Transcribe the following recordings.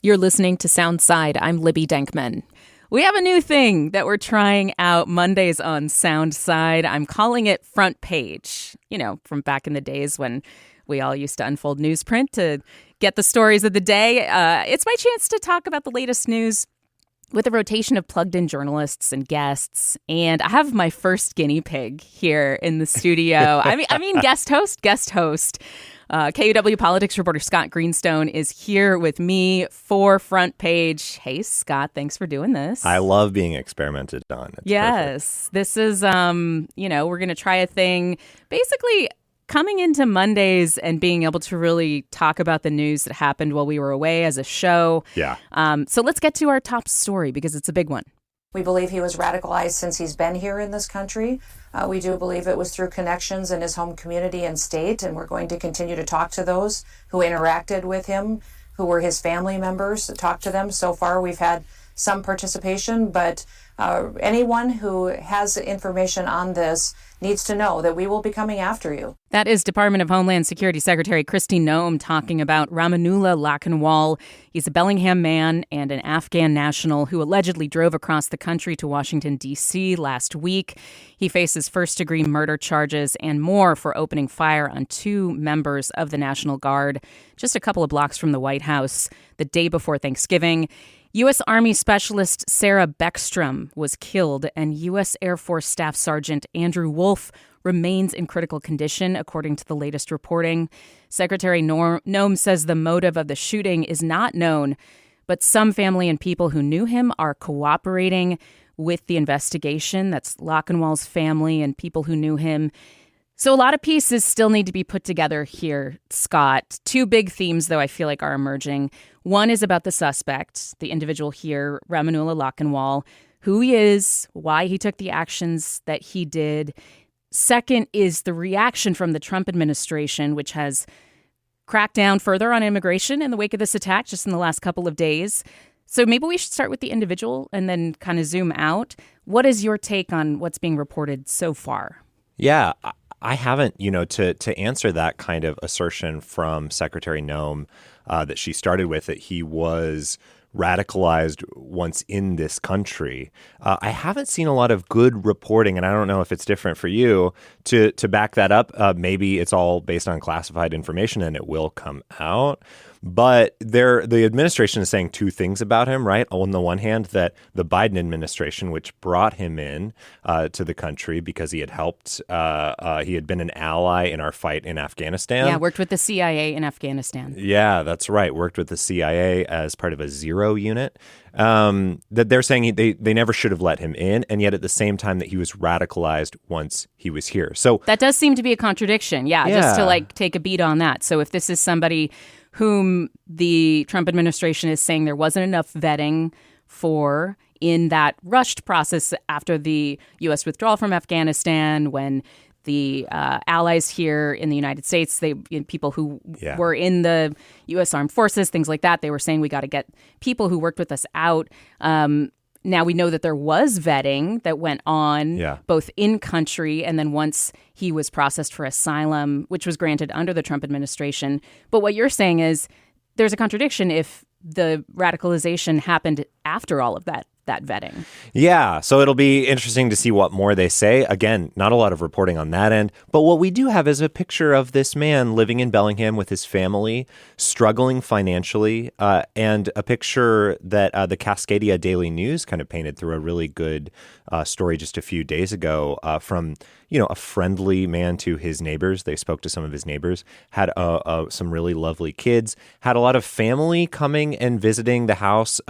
You're listening to Soundside. I'm Libby Denkman. We have a new thing that we're trying out Mondays on Soundside. I'm calling it Front Page. You know, from back in the days when we all used to unfold newsprint to get the stories of the day. It's my chance to talk about the latest news with a rotation of plugged-in journalists and guests. And I have my first guinea pig here in the studio. I mean, guest host. KUOW politics reporter Scott Greenstone is here with me for Front Page. Hey, Scott, thanks for doing this. I love being experimented on. It's yes, perfect. This is, we're going to try a thing basically coming into Mondays and being able to really talk about the news that happened while we were away as a show. Yeah. So let's get to our top story because it's a big one. We believe he was radicalized since he's been here in this country. We do believe it was through connections in his home community and state, and we're going to continue to talk to those who interacted with him, who were his family members, talk to them. So far, we've had some participation, but anyone who has information on this needs to know that we will be coming after you. That is Department of Homeland Security Secretary Kristi Noem talking about Rahmanullah Lakhanwal. He's a Bellingham man and an Afghan national who allegedly drove across the country to Washington, D.C. last week. He faces first-degree murder charges and more for opening fire on two members of the National Guard just a couple of blocks from the White House the day before Thanksgiving. U.S. Army Specialist Sarah Beckstrom was killed, and U.S. Air Force Staff Sergeant Andrew Wolf remains in critical condition, according to the latest reporting. Secretary Noem says the motive of the shooting is not known, but some family and people who knew him are cooperating with the investigation. That's Lakhanwal's family and people who knew him. So a lot of pieces still need to be put together here, Scott. Two big themes, though, I feel like are emerging. One is about the suspect, the individual here, Rahmanullah Lakhanwal, who he is, why he took the actions that he did. Second is the reaction from the Trump administration, which has cracked down further on immigration in the wake of this attack just in the last couple of days. So maybe we should start with the individual and then kind of zoom out. What is your take on what's being reported so far? Yeah, I haven't, to answer that kind of assertion from Secretary Noem that she started with, that he was radicalized once in this country. I haven't seen a lot of good reporting, and I don't know if it's different for you, to back that up. Maybe it's all based on classified information and it will come out. But the administration is saying two things about him, right? On the one hand, that the Biden administration, which brought him in to the country because he had helped, he had been an ally in our fight in Afghanistan. Yeah, worked with the CIA in Afghanistan. Yeah, that's right. Worked with the CIA as part of a Zero unit. That they're saying they never should have let him in, and yet at the same time that he was radicalized once he was here. So that does seem to be a contradiction. Yeah, just to take a beat on that. So if this is somebody whom the Trump administration is saying there wasn't enough vetting for in that rushed process after the U.S. withdrawal from Afghanistan, when the allies here in the United States, people who were in the U.S. Armed Forces, things like that, they were saying we got to get people who worked with us out. Now we know that there was vetting that went on both in country and then once he was processed for asylum, which was granted under the Trump administration. But what you're saying is there's a contradiction if the radicalization happened after all of that vetting. Yeah, so it'll be interesting to see what more they say. Again, not a lot of reporting on that end. But what we do have is a picture of this man living in Bellingham with his family, struggling financially, and a picture that the Cascadia Daily News kind of painted through a really good story just a few days ago from a friendly man to his neighbors. They spoke to some of his neighbors, had some really lovely kids, had a lot of family coming and visiting the house,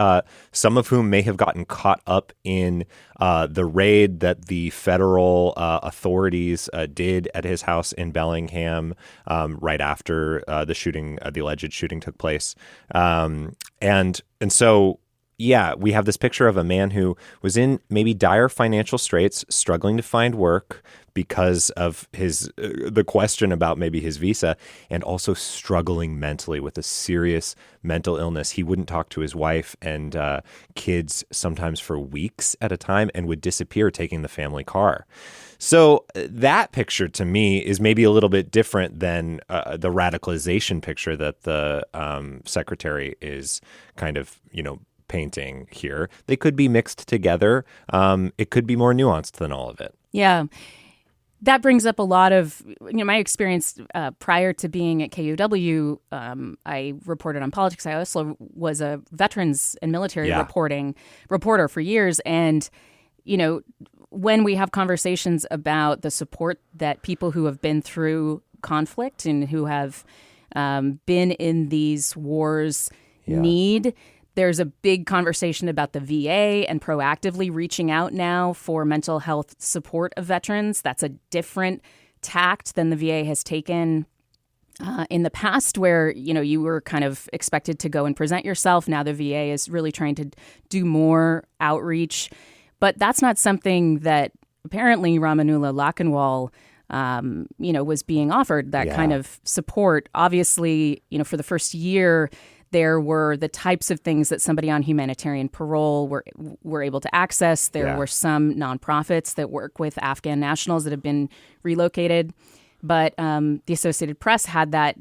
some of whom may have gotten caught up in the raid that the federal authorities did at his house in Bellingham right after the alleged shooting took place. And so yeah, we have this picture of a man who was in maybe dire financial straits, struggling to find work because of the question about maybe his visa, and also struggling mentally with a serious mental illness. He wouldn't talk to his wife and kids sometimes for weeks at a time and would disappear taking the family car. So that picture to me is maybe a little bit different than the radicalization picture that the secretary is kind of, painting here. They could be mixed together. It could be more nuanced than all of it. Yeah. That brings up a lot of, my experience prior to being at KUOW. I reported on politics. I also was a veterans and military reporter for years. And, when we have conversations about the support that people who have been through conflict and who have been in these wars need, there's a big conversation about the VA and proactively reaching out now for mental health support of veterans. That's a different tact than the VA has taken in the past, where, you were kind of expected to go and present yourself. Now the VA is really trying to do more outreach. But that's not something that apparently Ramanullah Lakhanwal, was being offered, that kind of support. Obviously, for the first year, there were the types of things that somebody on humanitarian parole were able to access. There were some nonprofits that work with Afghan nationals that have been relocated. But the Associated Press had that,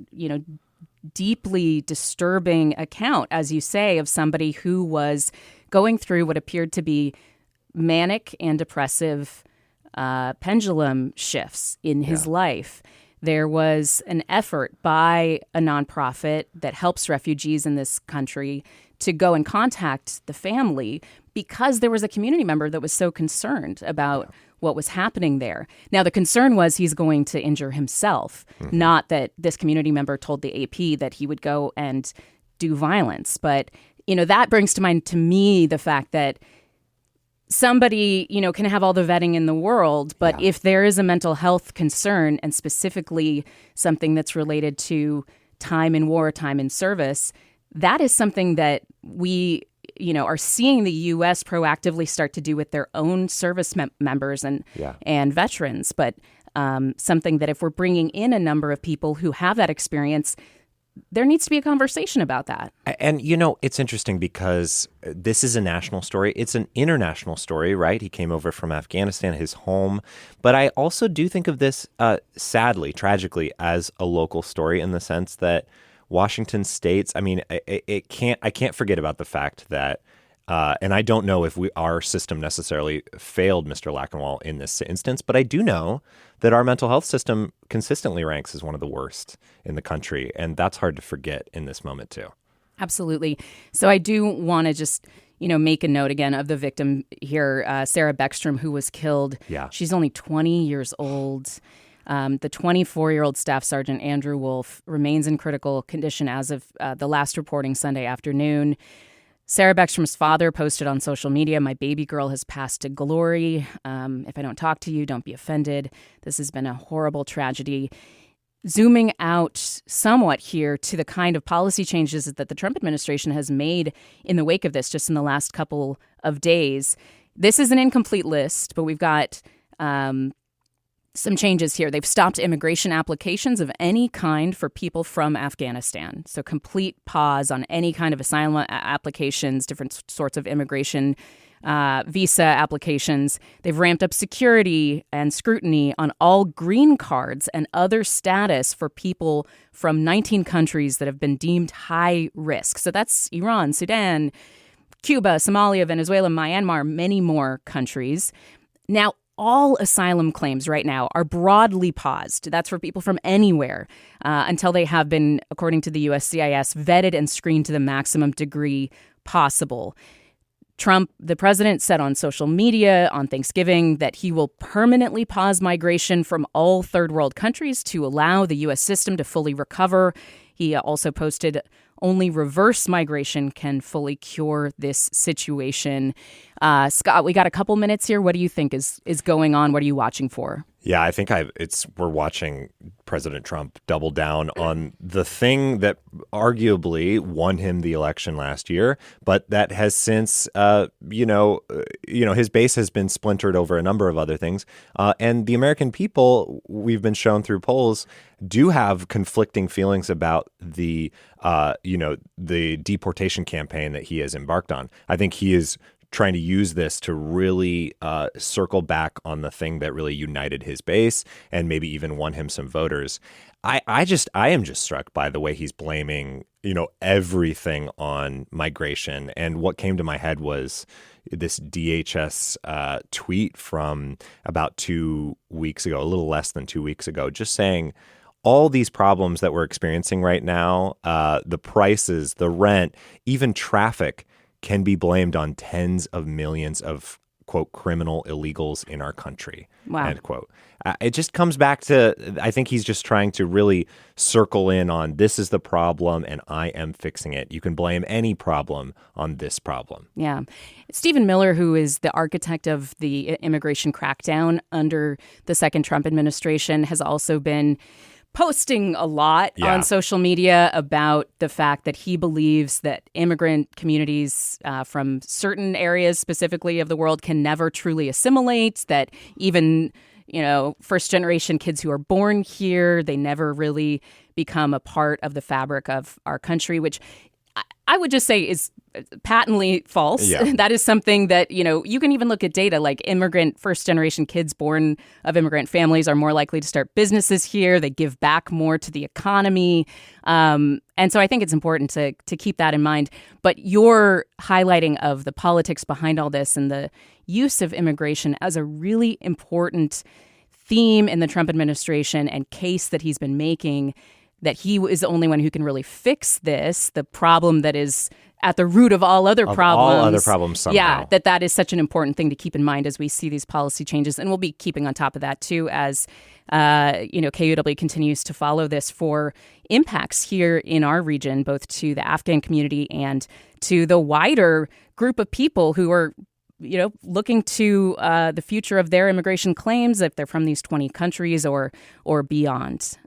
deeply disturbing account, as you say, of somebody who was going through what appeared to be manic and depressive pendulum shifts in his life. There was an effort by a nonprofit that helps refugees in this country to go and contact the family because there was a community member that was so concerned about what was happening there. Now, the concern was he's going to injure himself, not that this community member told the AP that he would go and do violence. But, that brings to mind to me the fact that somebody, can have all the vetting in the world, but if there is a mental health concern, and specifically something that's related to time in war, time in service, that is something that we, are seeing the U.S. proactively start to do with their own service members and veterans. But something that if we're bringing in a number of people who have that experience, there needs to be a conversation about that. And, it's interesting because this is a national story. It's an international story, right? He came over from Afghanistan, his home. But I also do think of this, sadly, tragically, as a local story in the sense that Washington states, I can't forget about the fact that, and I don't know if our system necessarily failed Mr. Lakhanwal in this instance, but I do know that our mental health system consistently ranks as one of the worst in the country. And that's hard to forget in this moment, too. Absolutely. So I do want to just, make a note again of the victim here, Sarah Beckstrom, who was killed. Yeah. She's only 20 years old. The 24-year-old Staff Sergeant Andrew Wolf remains in critical condition as of the last reporting Sunday afternoon. Sarah Beckstrom's father posted on social media, "My baby girl has passed to glory. If I don't talk to you, don't be offended. This has been a horrible tragedy." Zooming out somewhat here to the kind of policy changes that the Trump administration has made in the wake of this, just in the last couple of days. This is an incomplete list, but we've got some changes here. They've stopped immigration applications of any kind for people from Afghanistan. So complete pause on any kind of asylum applications, different sorts of immigration visa applications. They've ramped up security and scrutiny on all green cards and other status for people from 19 countries that have been deemed high risk. So that's Iran, Sudan, Cuba, Somalia, Venezuela, Myanmar, many more countries. Now, all asylum claims right now are broadly paused. That's for people from anywhere until they have been, according to the USCIS, vetted and screened to the maximum degree possible. Trump, the president, said on social media on Thanksgiving that he will permanently pause migration from all third world countries to allow the U.S. system to fully recover. He also posted, "Only reverse migration can fully cure this situation." Scott, we got a couple minutes here. What do you think is going on? What are you watching for? Yeah, I think we're watching President Trump double down on the thing that arguably won him the election last year, but that has since, his base has been splintered over a number of other things. And the American people, we've been shown through polls, do have conflicting feelings about the deportation campaign that he has embarked on. I think he is trying to use this to really circle back on the thing that really united his base and maybe even won him some voters. I am just struck by the way he's blaming, everything on migration. And what came to my head was this DHS tweet from about 2 weeks ago, a little less than 2 weeks ago, just saying all these problems that we're experiencing right now, the prices, the rent, even traffic, can be blamed on tens of millions of, quote, criminal illegals in our country, wow. end quote. It just comes back to, I think he's just trying to really circle in on this is the problem and I am fixing it. You can blame any problem on this problem. Yeah. Stephen Miller, who is the architect of the immigration crackdown under the second Trump administration, has also been posting a lot on social media about the fact that he believes that immigrant communities from certain areas specifically of the world can never truly assimilate, that even, first generation kids who are born here, they never really become a part of the fabric of our country, which I would just say is patently false. Yeah. That is something that, you can even look at data like first generation kids born of immigrant families are more likely to start businesses here. They give back more to the economy. And so I think it's important to keep that in mind. But your highlighting of the politics behind all this and the use of immigration as a really important theme in the Trump administration and case that he's been making, that he is the only one who can really fix this, the problem that is at the root of all other problems. All other problems somehow. Yeah, that is such an important thing to keep in mind as we see these policy changes. And we'll be keeping on top of that, too, as KUOW continues to follow this for impacts here in our region, both to the Afghan community and to the wider group of people who are looking to the future of their immigration claims, if they're from these 20 countries or beyond.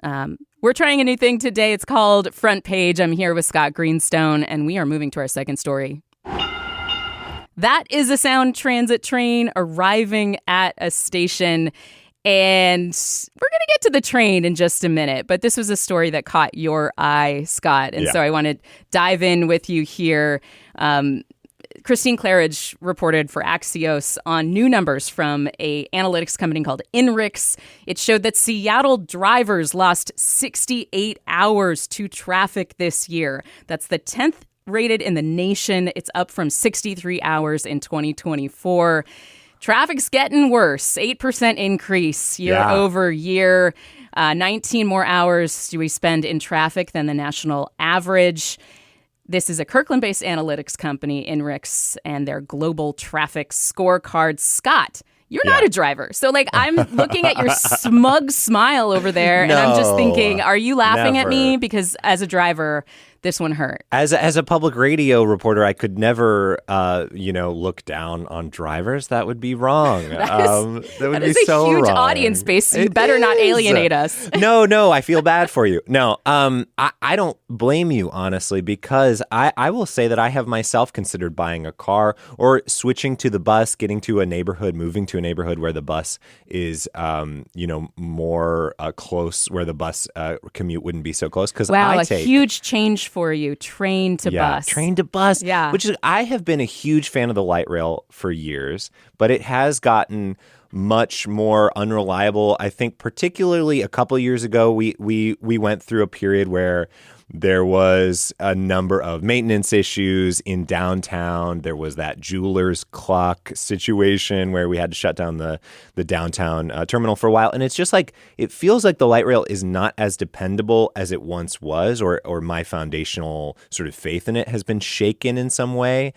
We're trying a new thing today. It's called Front Page. I'm here with Scott Greenstone, and we are moving to our second story. That is a sound transit train arriving at a station. And we're going to get to the train in just a minute. But this was a story that caught your eye, Scott. And so I want to dive in with you here. Christine Claridge reported for Axios on new numbers from a analytics company called INRIX. It showed that Seattle drivers lost 68 hours to traffic this year. That's the 10th rated in the nation. It's up from 63 hours in 2024. Traffic's getting worse. 8% increase year over year. 19 more hours do we spend in traffic than the national average. This is a Kirkland-based analytics company, INRIX, and their global traffic scorecard. Scott, you're not a driver. So, I'm looking at your smug smile over there, and I'm just thinking, are you laughing at me? Because as a driver, this one hurt. As a public radio reporter, I could never, look down on drivers. That would be wrong. That would be so wrong. That is a huge audience base, so you better not alienate us. No, I feel bad for you. No, I don't blame you, honestly, because I will say that I have myself considered buying a car or switching to the bus, getting to a neighborhood, moving to a neighborhood where the bus is, more close, where the bus commute wouldn't be so close. Because a huge change for you, train to bus. Train to bus. Yeah. Which is, I have been a huge fan of the light rail for years, but it has gotten much more unreliable. I think particularly a couple years ago, we went through a period where there was a number of maintenance issues in downtown. There was that jeweler's clock situation where we had to shut down the downtown terminal for a while. And it's just it feels like the light rail is not as dependable as it once was, or my foundational sort of faith in it has been shaken in some way.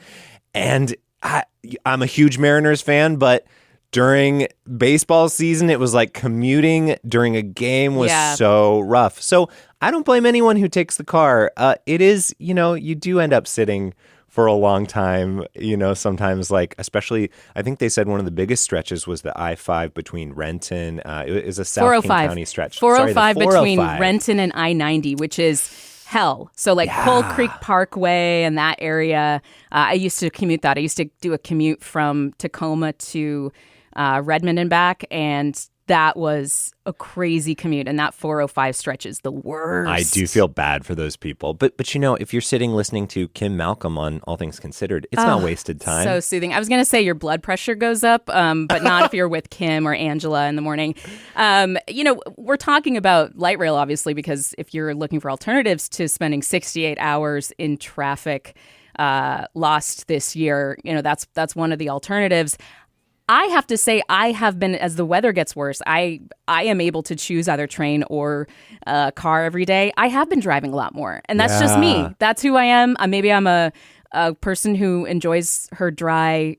And I'm a huge Mariners fan, but during baseball season, it was like commuting during a game was so rough. So I don't blame anyone who takes the car. It is, you do end up sitting for a long time. Sometimes especially, I think they said one of the biggest stretches was the I-5 between Renton. It is a South King County stretch. 405 Sorry, the between 405. Renton and I-90, which is hell. So Pole Creek Parkway and that area. I used to commute that. I used to do a commute from Tacoma to Redmond and back, and that was a crazy commute, and that 405 stretch is the worst. I do feel bad for those people. But if you're sitting listening to Kim Malcolm on All Things Considered, it's not wasted time. So soothing. I was going to say your blood pressure goes up, but not if you're with Kim or Angela in the morning. We're talking about light rail, obviously, because if you're looking for alternatives to spending 68 hours in traffic lost this year, that's one of the alternatives. I have to say, I have been, as the weather gets worse, I am able to choose either train or car every day. I have been driving a lot more, and that's just me. That's who I am. Maybe I'm a person who enjoys her dry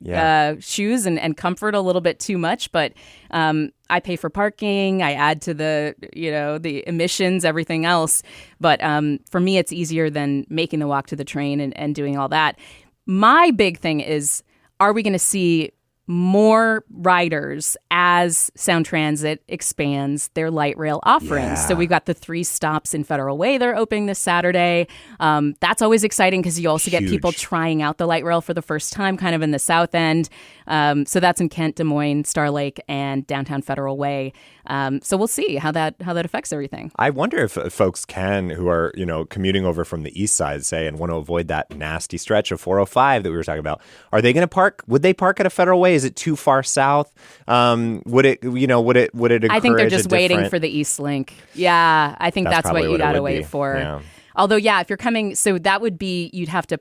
shoes and comfort a little bit too much, but I pay for parking. I add to the emissions, everything else. But for me, it's easier than making the walk to the train and doing all that. My big thing is, are we going to see more riders as Sound Transit expands their light rail offerings? Yeah. So we've got the 3 stops in Federal Way they're opening this Saturday. That's always exciting because you also get people trying out the light rail for the first time kind of in the South End. So that's in Kent, Des Moines, Star Lake, and downtown Federal Way. So we'll see how that affects everything. I wonder if folks who are commuting over from the east side, say, and want to avoid that nasty stretch of 405 that we were talking about, are they going to park? Would they park at a Federal Way? Is it too far south? Would it encourage I think they're just waiting for the East Link. Yeah, I think that's what you got to wait for. Yeah. Although, if you're coming, so that would be, you'd have to,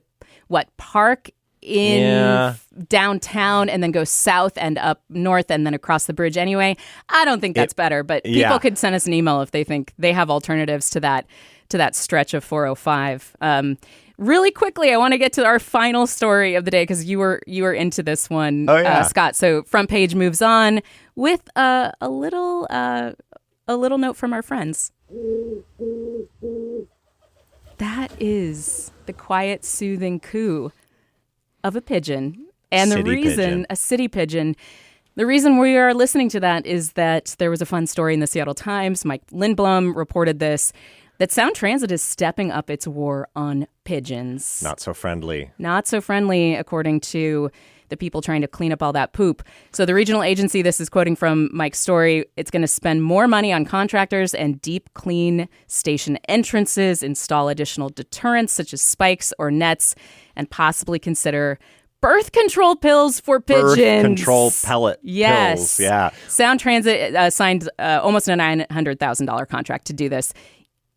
park in downtown and then go south and up north and then across the bridge anyway. I don't think that's better, but people could send us an email if they think they have alternatives to that stretch of 405. Really quickly, I want to get to our final story of the day because you were into this one, Scott. So Front Page moves on with a little note from our friends. That is the quiet, soothing coo of a pigeon, and a city pigeon. The reason we are listening to that is that there was a fun story in the Seattle Times. Mike Lindblom reported this. That Sound Transit is stepping up its war on pigeons. Not so friendly. Not so friendly, according to the people trying to clean up all that poop. So the regional agency, this is quoting from Mike's story, it's going to spend more money on contractors and deep clean station entrances, install additional deterrents such as spikes or nets, and possibly consider birth control pills for pigeons. Birth control pellet pills. Yeah. Sound Transit signed almost a $900,000 contract to do this.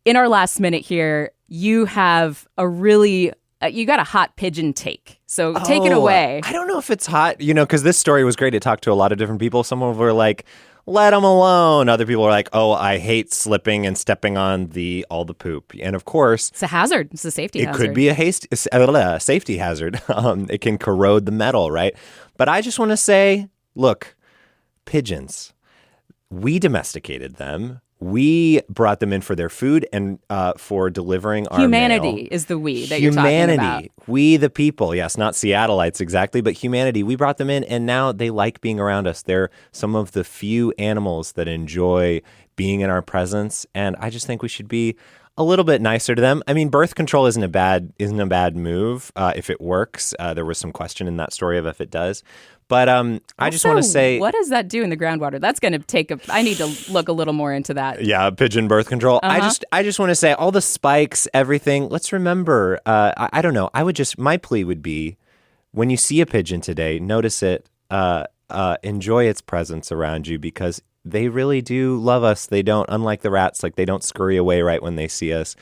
In our last minute here, you have you got a hot pigeon take. So take it away. I don't know if it's hot, because this story was great. It talked to a lot of different people. Some of them were like, let them alone. Other people were like, oh, I hate slipping and stepping on all the poop. And of course, it's a hazard. It's a safety hazard. It could be a safety hazard. It can corrode the metal, right? But I just want to say, look, pigeons, we domesticated them. We brought them in for their food and for delivering our humanity mail. Is the we that you're talking about. Humanity, we the people. Yes, not Seattleites exactly, but humanity. We brought them in, and now they like being around us. They're some of the few animals that enjoy being in our presence, and I just think we should be a little bit nicer to them. I mean, birth control isn't a bad move if it works. There was some question in that story of if it does. But I just want to say, what does that do in the groundwater? That's going to I need to look a little more into that. Yeah, pigeon birth control. Uh-huh. I just want to say all the spikes, everything. Let's remember. I don't know. My plea would be, when you see a pigeon today, notice it. Enjoy its presence around you because they really do love us. They don't, unlike the rats, they don't scurry away right when they see us.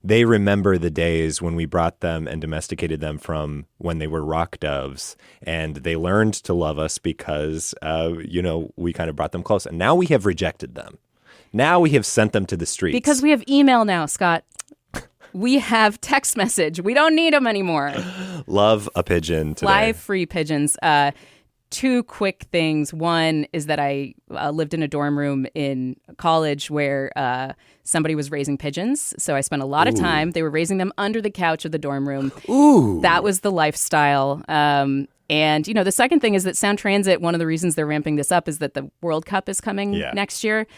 They remember the days when we brought them and domesticated them from when they were rock doves, and they learned to love us because, we kind of brought them close. And now we have rejected them. Now we have sent them to the streets. Because we have email now, Scott. We have text message. We don't need them anymore. Love a pigeon today. Fly free pigeons. two quick things. One is that I lived in a dorm room in college where somebody was raising pigeons. So I spent a lot of time. They were raising them under the couch of the dorm room. Ooh. That was the lifestyle. And, the second thing is that Sound Transit, one of the reasons they're ramping this up is that the World Cup is coming next year.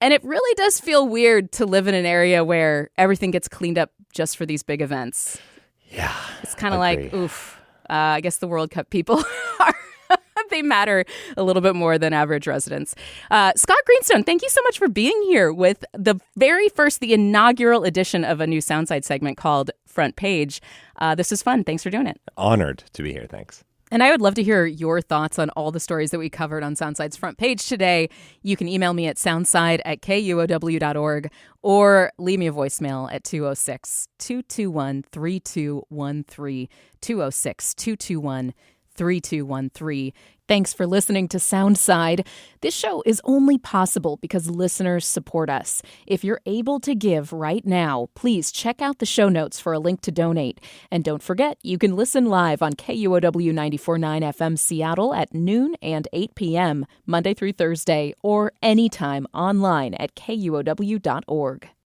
And it really does feel weird to live in an area where everything gets cleaned up just for these big events. Yeah. It's kind of like, oof, I guess the World Cup people they matter a little bit more than average residents. Scott Greenstone, thank you so much for being here with the inaugural edition of a new Soundside segment called Front Page. This is fun. Thanks for doing it. Honored to be here. Thanks. And I would love to hear your thoughts on all the stories that we covered on Soundside's Front Page today. You can email me at soundside@kuow.org or leave me a voicemail at 206-221-3213, 206-221-3213. Thanks for listening to Soundside. This show is only possible because listeners support us. If you're able to give right now, please check out the show notes for a link to donate. And don't forget, you can listen live on KUOW 94.9 FM Seattle at noon and 8 p.m., Monday through Thursday, or anytime online at kuow.org.